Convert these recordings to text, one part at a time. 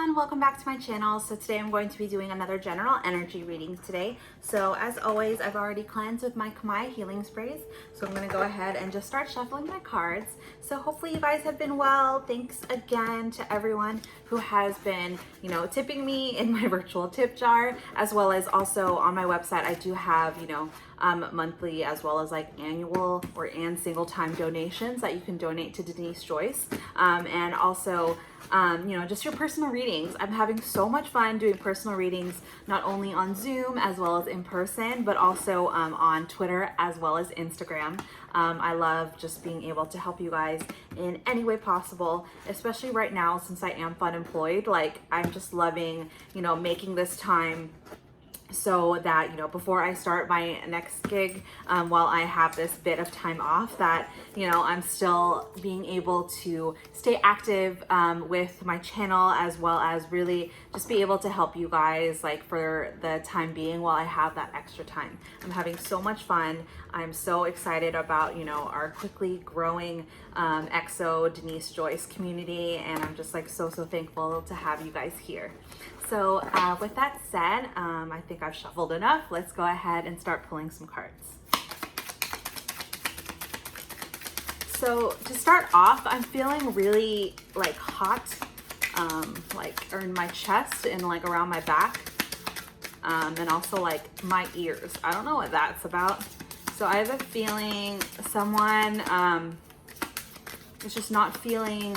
everyone, welcome back to my channel. So today I'm going to be doing another general energy reading today. So as always, I've already cleansed with my Kamai healing sprays. So I'm going to go ahead and just start shuffling my cards. So hopefully you guys have been well. Thanks again to everyone who has been, tipping me in my virtual tip jar, as well as also on my website. I do have, monthly as well as like annual and single time donations that you can donate to Denise Joyce. And also, just your personal readings. I'm having so much fun doing personal readings, not only on Zoom as well as in person, but also on Twitter as well as Instagram. I love just being able to help you guys in any way possible, especially right now since I am fun employed. Like, I'm just loving, making this time so that, before I start my next gig, while I have this bit of time off, that, I'm still being able to stay active with my channel, as well as really just be able to help you guys, like, for the time being while I have that extra time. I'm having so much fun. I'm so excited about, our quickly growing EXO Denise Joyce community, and I'm just like so thankful to have you guys here. So with that said, I think I've shuffled enough. Let's go ahead and start pulling some cards. So to start off, I'm feeling really like hot, or in my chest and like around my back, and also like my ears. I don't know what that's about. So I have a feeling someone is just not feeling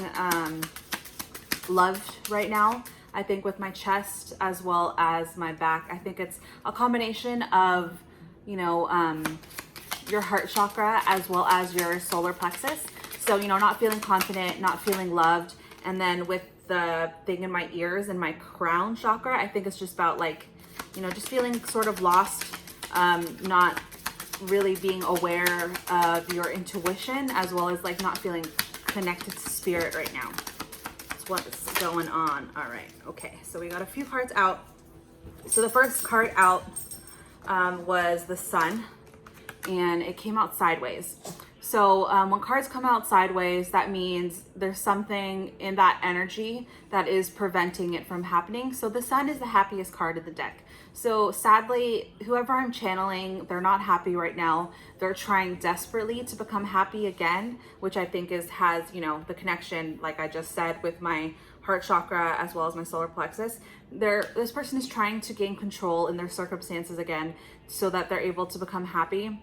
loved right now. I think with my chest as well as my back, I think it's a combination of, your heart chakra as well as your solar plexus. So, not feeling confident, not feeling loved. And then with the thing in my ears and my crown chakra, I think it's just about like, just feeling sort of lost, not really being aware of your intuition, as well as like not feeling connected to spirit right now. What's going on. All right, okay, so we got a few cards out. So the first card out was the Sun, and it came out sideways. So when cards come out sideways, that means there's something in that energy that is preventing it from happening. So the Sun is the happiest card of the deck. So sadly, whoever I'm channeling, they're not happy right now. They're trying desperately to become happy again, which I think has, the connection, like I just said, with my heart chakra as well as my solar plexus. This person is trying to gain control in their circumstances again so that they're able to become happy.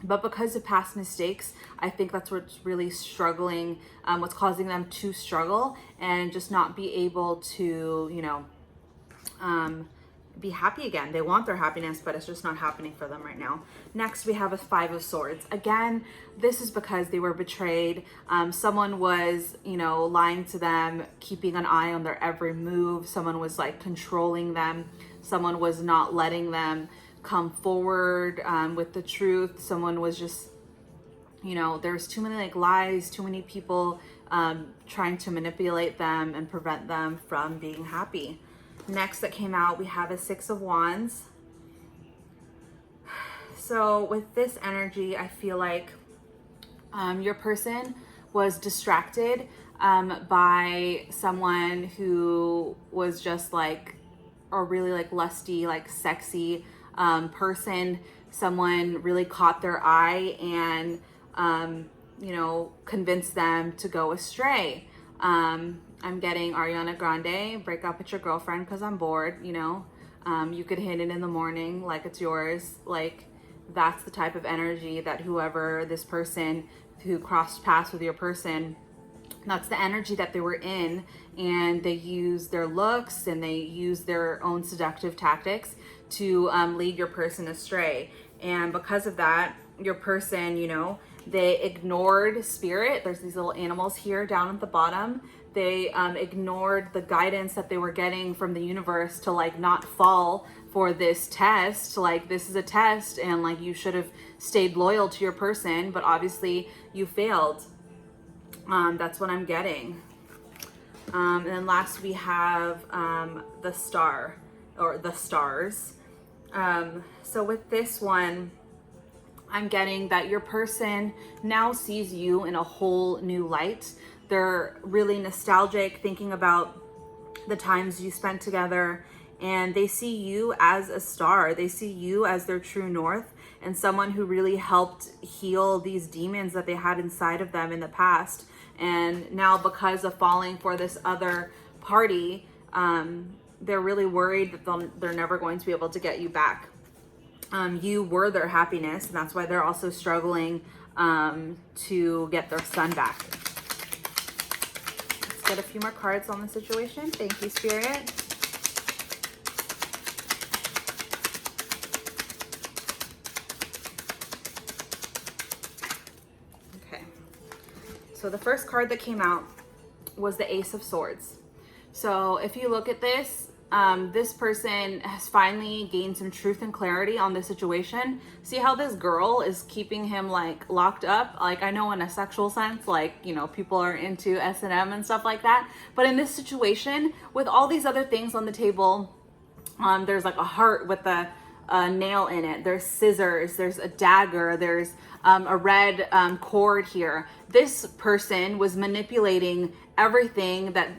But because of past mistakes, I think that's what's really struggling, what's causing them to struggle and just not be able to, be happy again. They want their happiness, but it's just not happening for them right now. Next, we have a Five of Swords. Again, this is because they were betrayed. Someone was, lying to them, keeping an eye on their every move. Someone was like controlling them. Someone was not letting them come forward with the truth. Someone was just, there's too many like lies, too many people trying to manipulate them and prevent them from being happy. Next that came out, we have a Six of Wands. So with this energy, I feel like your person was distracted by someone who was just like a really like lusty, like sexy person. Someone really caught their eye and, convinced them to go astray. I'm getting Ariana Grande, break up with your girlfriend because I'm bored, you could hit it in the morning like it's yours. Like, that's the type of energy that whoever this person who crossed paths with your person, that's the energy that they were in, and they use their looks and they use their own seductive tactics to lead your person astray. And because of that, your person, they ignored spirit. There's these little animals here down at the bottom. They ignored the guidance that they were getting from the universe to like not fall for this test. Like, this is a test and like you should have stayed loyal to your person, but obviously you failed. That's what I'm getting. And then last we have the Star, or the Stars. So with this one, I'm getting that your person now sees you in a whole new light. They're really nostalgic, thinking about the times you spent together, and they see you as a star. They see you as their true north and someone who really helped heal these demons that they had inside of them in the past. And now, because of falling for this other party, they're really worried that they're never going to be able to get you back. You were their happiness, and that's why they're also struggling to get their son back. Let's get a few more cards on the situation. Thank you, Spirit. Okay. So the first card that came out was the Ace of Swords. So if you look at this, this person has finally gained some truth and clarity on the situation. See how this girl is keeping him like locked up? Like, I know in a sexual sense, like, you know, people are into S&M and stuff like that. But in this situation, with all these other things on the table, there's like a heart with a nail in it. There's scissors, there's a dagger, there's a red cord here. This person was manipulating everything that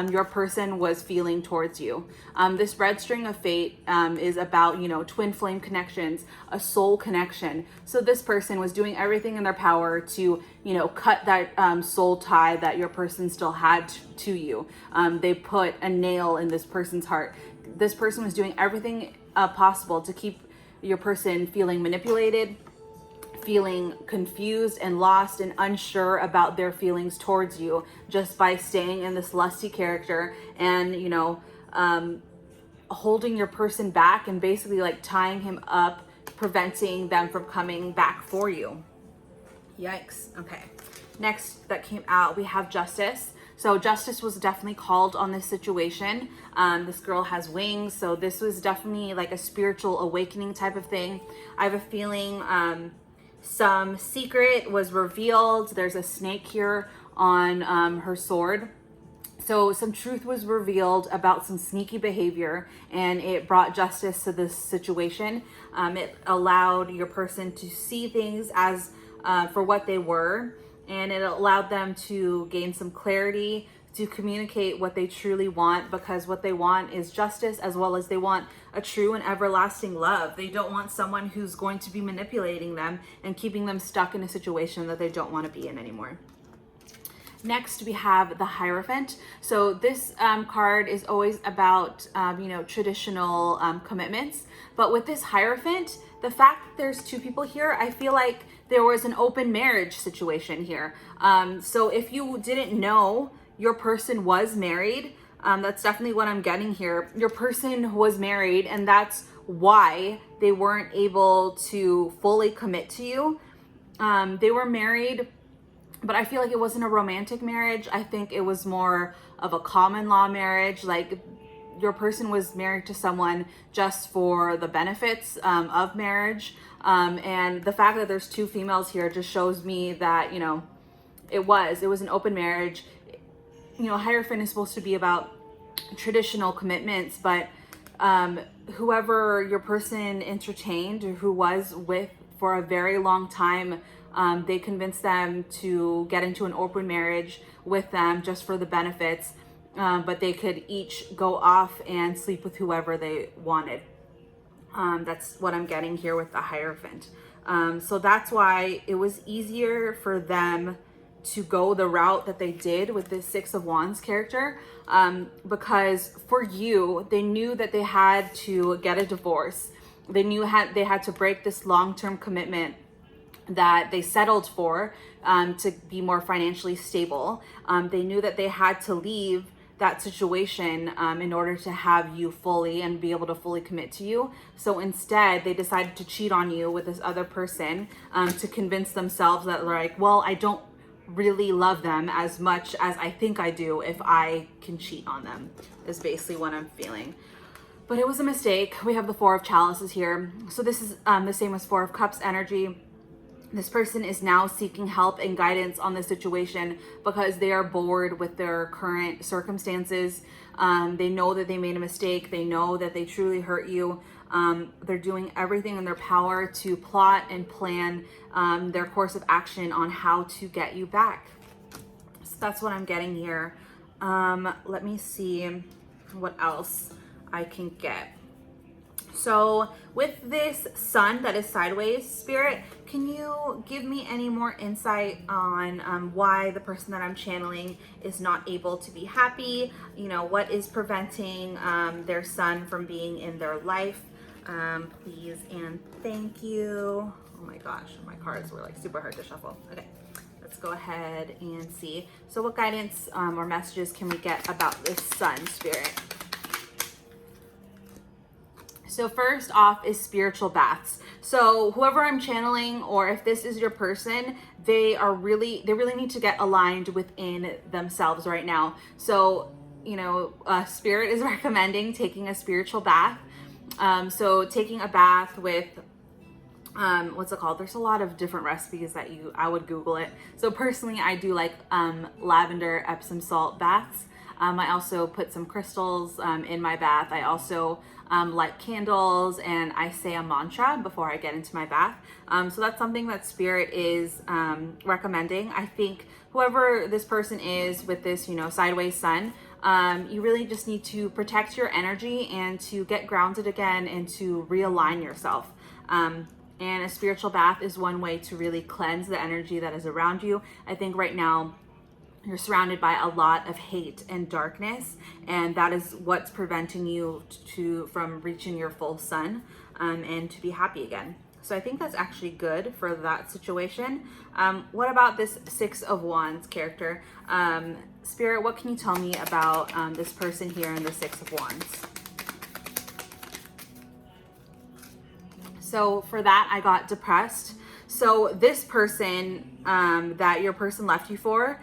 your person was feeling towards you. This red string of fate is about, you know, twin flame connections, a soul connection. So this person was doing everything in their power to, you know, cut that soul tie that your person still had to you. They put a nail in this person's heart. This person was doing everything possible to keep your person feeling manipulated, feeling confused and lost and unsure about their feelings towards you, just by staying in this lusty character and, you know, holding your person back and basically like tying him up, preventing them from coming back for you. Yikes. Okay. Next that came out, we have Justice. So justice was definitely called on this situation. This girl has wings, so this was definitely like a spiritual awakening type of thing. I have a feeling some secret was revealed. There's a snake here on her sword. So some truth was revealed about some sneaky behavior, and it brought justice to this situation. It allowed your person to see things as for what they were, and it allowed them to gain some clarity, to communicate what they truly want, because what they want is justice, as well as they want a true and everlasting love. They don't want someone who's going to be manipulating them and keeping them stuck in a situation that they don't want to be in anymore. Next, we have the Hierophant. So this card is always about, you know, traditional commitments. But with this Hierophant, the fact that there's two people here, I feel like there was an open marriage situation here. So if you didn't know, your person was married. That's definitely what I'm getting here. Your person was married, and that's why they weren't able to fully commit to you. They were married, but I feel like it wasn't a romantic marriage. I think it was more of a common law marriage. Like, your person was married to someone just for the benefits of marriage. And the fact that there's two females here just shows me that, you know, it was an open marriage. You know, Hierophant is supposed to be about traditional commitments, but whoever your person entertained or who was with for a very long time, they convinced them to get into an open marriage with them just for the benefits, but they could each go off and sleep with whoever they wanted. That's what I'm getting here with the Hierophant. So that's why it was easier for them to go the route that they did with this Six of Wands character, because for you, they knew that they had to get a divorce. They knew they had to break this long-term commitment that they settled for to be more financially stable. They knew that they had to leave that situation in order to have you fully and be able to fully commit to you. So instead, they decided to cheat on you with this other person to convince themselves that, like, well, I don't really love them as much as I think I do if I can cheat on them, is basically what I'm feeling. But it was a mistake. We have the Four of Chalices here. So this is the same as Four of Cups energy. This person is now seeking help and guidance on the situation because they are bored with their current circumstances. They know that they made a mistake. They know that they truly hurt you. They're doing everything in their power to plot and plan their course of action on how to get you back. So that's what I'm getting here. Let me see. what else I can get. So with this sun that is sideways, Spirit, can you give me any more insight on why the person that I'm channeling is not able to be happy? You know, what is preventing their sun from being in their life? Please and thank you. Oh my gosh, my cards were like super hard to shuffle. Okay, let's go ahead and see. So what guidance or messages can we get about this sun, Spirit? So first off is spiritual baths. So whoever I'm channeling, or if this is your person, they really need to get aligned within themselves right now. So, you know, Spirit is recommending taking a spiritual bath. So taking a bath with, what's it called? There's a lot of different recipes that I would Google it. So personally, I do like lavender Epsom salt baths. I also put some crystals in my bath. I also light candles, and I say a mantra before I get into my bath. So that's something that Spirit is recommending. I think whoever this person is with this, you know, sideways sun, you really just need to protect your energy and to get grounded again and to realign yourself. And a spiritual bath is one way to really cleanse the energy that is around you. I think right now, you're surrounded by a lot of hate and darkness, and that is what's preventing you from reaching your full sun and to be happy again. So I think that's actually good for that situation. What about this Six of Wands character? Spirit, what can you tell me about this person here in the Six of Wands? So for that, I got depressed. So this person that your person left you for,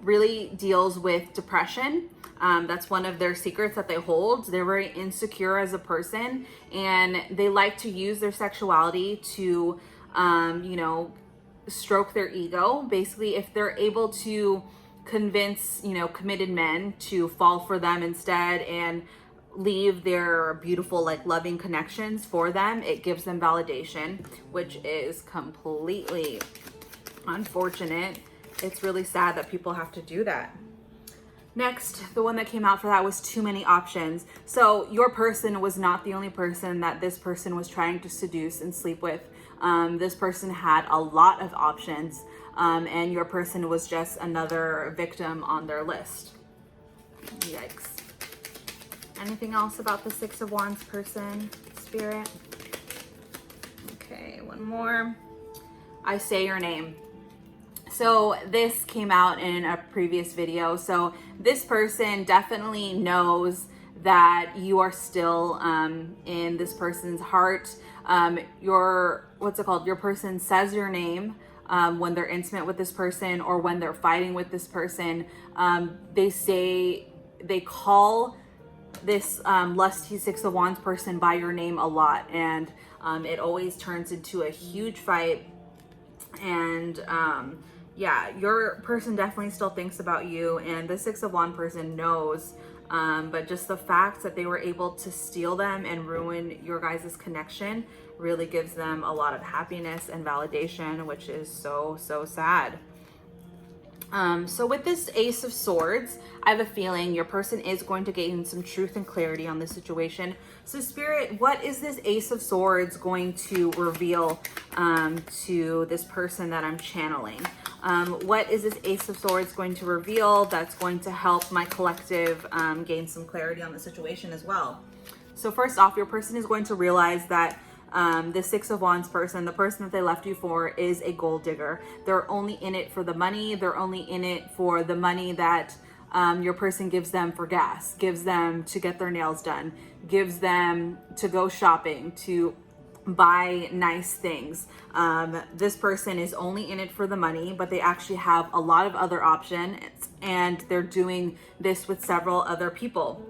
really deals with depression. That's one of their secrets that they hold. They're very insecure as a person, and they like to use their sexuality to, you know, stroke their ego. Basically, if they're able to convince, you know, committed men to fall for them instead and leave their beautiful, like, loving connections for them, it gives them validation, which is completely unfortunate. It's really sad that people have to do that. Next, the one that came out for that was too many options. So your person was not the only person that this person was trying to seduce and sleep with. This person had a lot of options, and your person was just another victim on their list. Yikes. Anything else about the Six of Wands person, Spirit? Okay, one more. I say your name. So this came out in a previous video. So this person definitely knows that you are still in this person's heart. Your person says your name when they're intimate with this person or when they're fighting with this person. They call this lusty Six of Wands person by your name a lot, and it always turns into a huge fight. And yeah, your person definitely still thinks about you, and the Six of Wands person knows, but just the fact that they were able to steal them and ruin your guys' connection really gives them a lot of happiness and validation, which is so, so sad. So with this Ace of Swords, I have a feeling your person is going to gain some truth and clarity on this situation. So Spirit, what is this Ace of Swords going to reveal to this person that I'm channeling? What is this Ace of Swords going to reveal that's going to help my collective gain some clarity on the situation as well? So first off, your person is going to realize that the Six of Wands person, the person that they left you for, is a gold digger. They're only in it for the money. They're only in it for the money that your person gives them for gas, gives them to get their nails done, gives them to go shopping, to buy nice things. This person is only in it for the money, but they actually have a lot of other options, and they're doing this with several other people.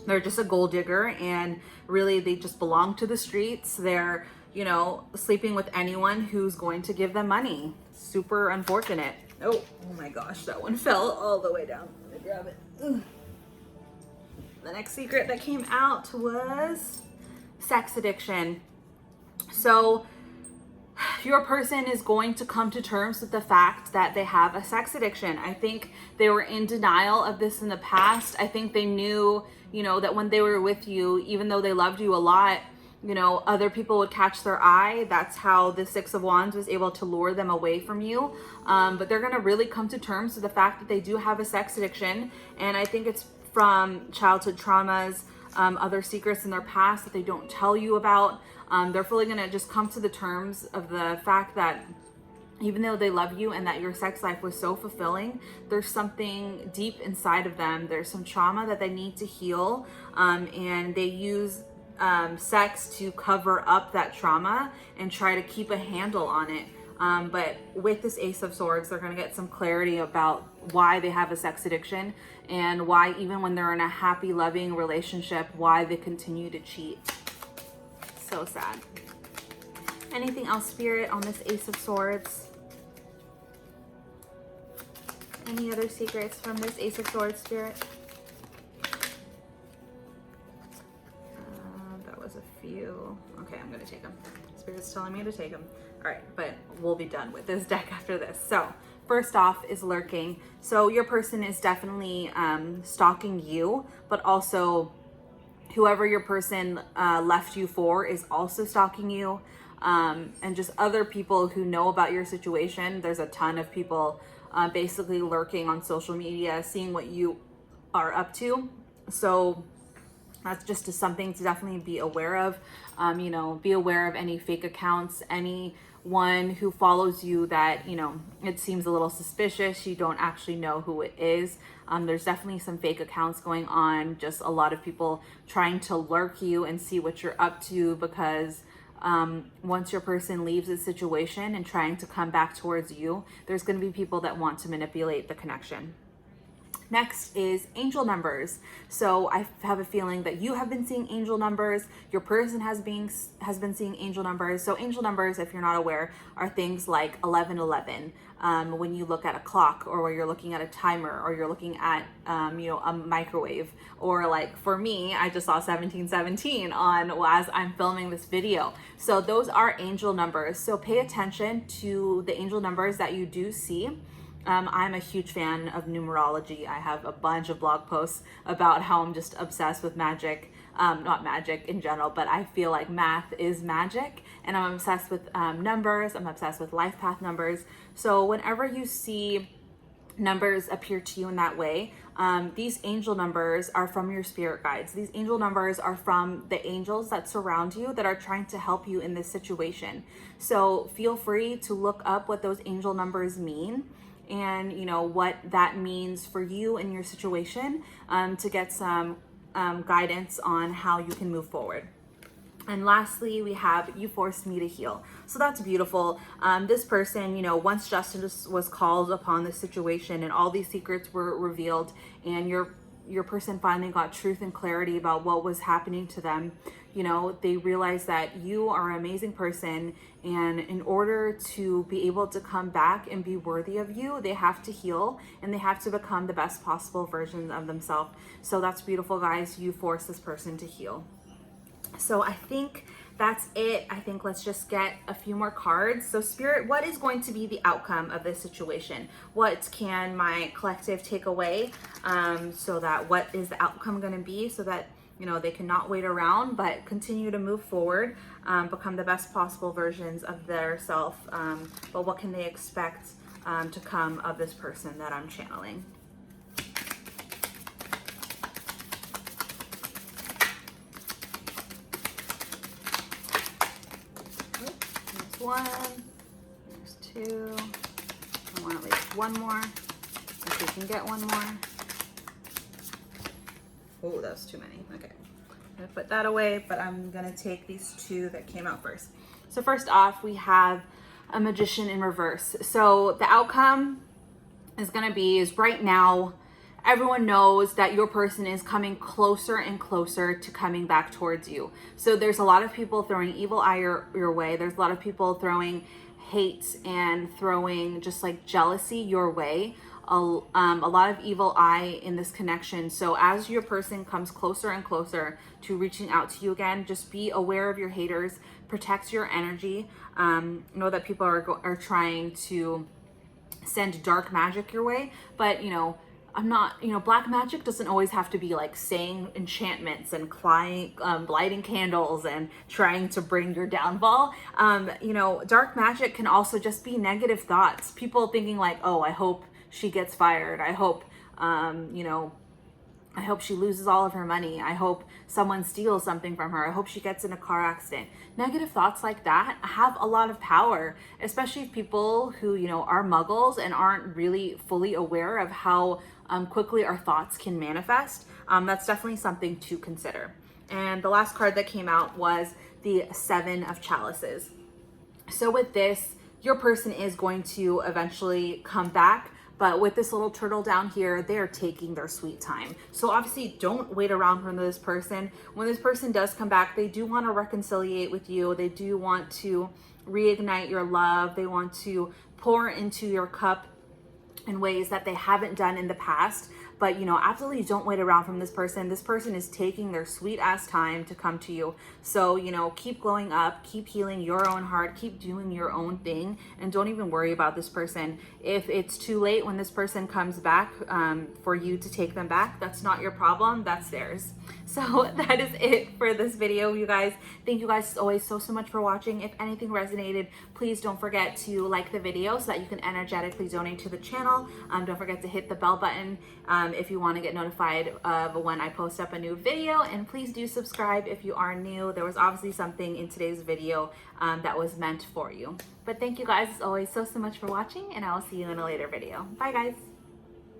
They're just a gold digger, and really they just belong to the streets. They're, you know, sleeping with anyone who's going to give them money. Super unfortunate. Oh my gosh, that one fell all the way down. Let me grab it. Ugh. The next secret that came out was sex addiction. So your person is going to come to terms with the fact that they have a sex addiction. I think they were in denial of this in the past. I think they knew, you know, that when they were with you, even though they loved you a lot, you know, other people would catch their eye. That's how the Six of Wands was able to lure them away from you. But they're going to really come to terms with the fact that they do have a sex addiction. And I think it's from childhood traumas, other secrets in their past that they don't tell you about. They're fully going to just come to the terms of the fact that even though they love you and that your sex life was so fulfilling, there's something deep inside of them. There's some trauma that they need to heal. And they use sex to cover up that trauma and try to keep a handle on it. But with this Ace of Swords, they're going to get some clarity about why they have a sex addiction and why even when they're in a happy, loving relationship, why they continue to cheat. So sad. Anything else, Spirit, on this Ace of Swords? Any other secrets from this Ace of Swords, Spirit? That was a few. Okay, I'm going to take them. Spirit's telling me to take them. All right, but we'll be done with this deck after this. So first off is lurking. So your person is definitely stalking you, but also whoever your person left you for is also stalking you. And just other people who know about your situation. There's a ton of people basically lurking on social media, seeing what you are up to. So that's just something to definitely be aware of. You know, be aware of any fake accounts, anyone who follows you that, you know, it seems a little suspicious. You don't actually know who it is. There's definitely some fake accounts going on. Just a lot of people trying to lurk you and see what you're up to, because once your person leaves the situation and trying to come back towards you, there's going to be people that want to manipulate the connection. Next is angel numbers. So I have a feeling that you have been seeing angel numbers. Your person has been seeing angel numbers. So angel numbers, if you're not aware, are things like 1111. When you look at a clock, or when you're looking at a timer, or you're looking at you know, a microwave, or like for me, I just saw 1717 on as I'm filming this video. So those are angel numbers. So pay attention to the angel numbers that you do see. I'm a huge fan of numerology. I have a bunch of blog posts about how I'm just obsessed with magic. Not magic in general, but I feel like math is magic, and I'm obsessed with numbers. I'm obsessed with life path numbers. So whenever you see numbers appear to you in that way, these angel numbers are from your spirit guides. These angel numbers are from the angels that surround you, that are trying to help you in this situation. So feel free to look up what those angel numbers mean, and you know what that means for you in your situation, to get some guidance on how you can move forward. And lastly, we have you forced me to heal. So that's beautiful. This person, you know, once justice was called upon the situation and all these secrets were revealed, and your person finally got truth and clarity about what was happening to them, you know, they realized that you are an amazing person, and in order to be able to come back and be worthy of you, they have to heal, and they have to become the best possible version of themselves. So that's beautiful, guys. You force this person to heal. So I think that's it. I think let's just get a few more cards. So Spirit, what is going to be the outcome of this situation? What can my collective take away? So that what is the outcome going to be, so that, you know, they cannot wait around, but continue to move forward, become the best possible versions of their self. But what can they expect to come of this person that I'm channeling? There's one, there's two. I want at least one more, if we can get one more. Oh, that was too many. Okay, I'm gonna put that away, but I'm gonna take these two that came out first. So first off, we have a Magician in reverse. So the outcome is gonna be, is right now, everyone knows that your person is coming closer and closer to coming back towards you. So there's a lot of people throwing evil eye your way. There's a lot of people throwing hate and throwing just like jealousy your way. a lot of evil eye in this connection. So as your person comes closer and closer to reaching out to you again, just be aware of your haters, protect your energy. Know that people are trying to send dark magic your way, but I'm not, black magic doesn't always have to be like saying enchantments and lighting candles and trying to bring your downfall. Dark magic can also just be negative thoughts. People thinking like, oh, I hope she gets fired. I hope, I hope she loses all of her money. I hope someone steals something from her. I hope she gets in a car accident. Negative thoughts like that have a lot of power, especially if people who, are muggles and aren't really fully aware of how quickly our thoughts can manifest. That's definitely something to consider. And the last card that came out was the Seven of Chalices. So with this, your person is going to eventually come back. But with this little turtle down here, they're taking their sweet time. So obviously don't wait around for this person. When this person does come back, they do want to reconciliate with you. They do want to reignite your love. They want to pour into your cup in ways that they haven't done in the past. But absolutely don't wait around from this person. This person is taking their sweet ass time to come to you. So, keep glowing up, keep healing your own heart, keep doing your own thing, and don't even worry about this person. If it's too late when this person comes back for you to take them back, that's not your problem, that's theirs. So that is it for this video, you guys. Thank you guys always so much for watching. If anything resonated, please don't forget to like the video so that you can energetically donate to the channel. Don't forget to hit the bell button if you want to get notified of when I post up a new video, and please do subscribe if you are new. There was obviously something in today's video that was meant for you. But thank you guys as always so much for watching, and I will see you in a later video. Bye guys.